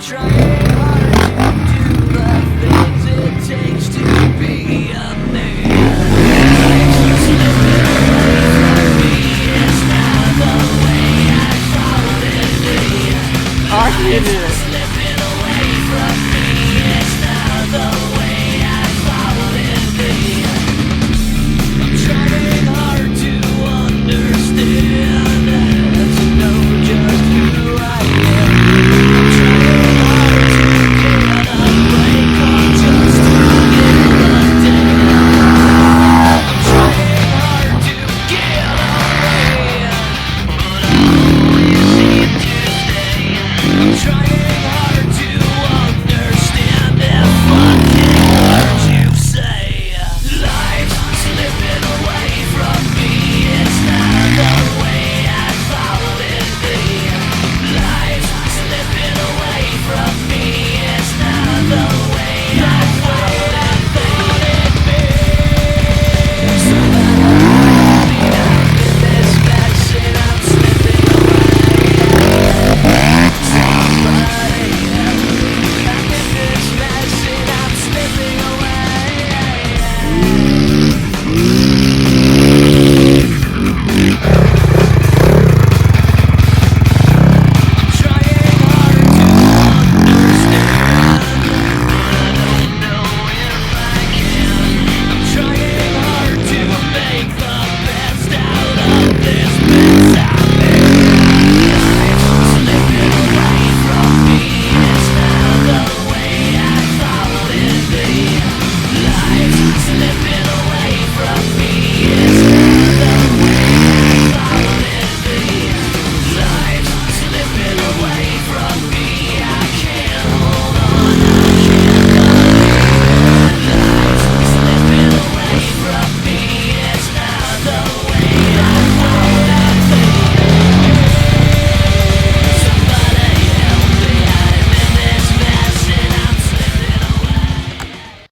trying hard to do the things it takes to be a man. It's slipping away from me. It's not the way I thought it'd be. I hate it.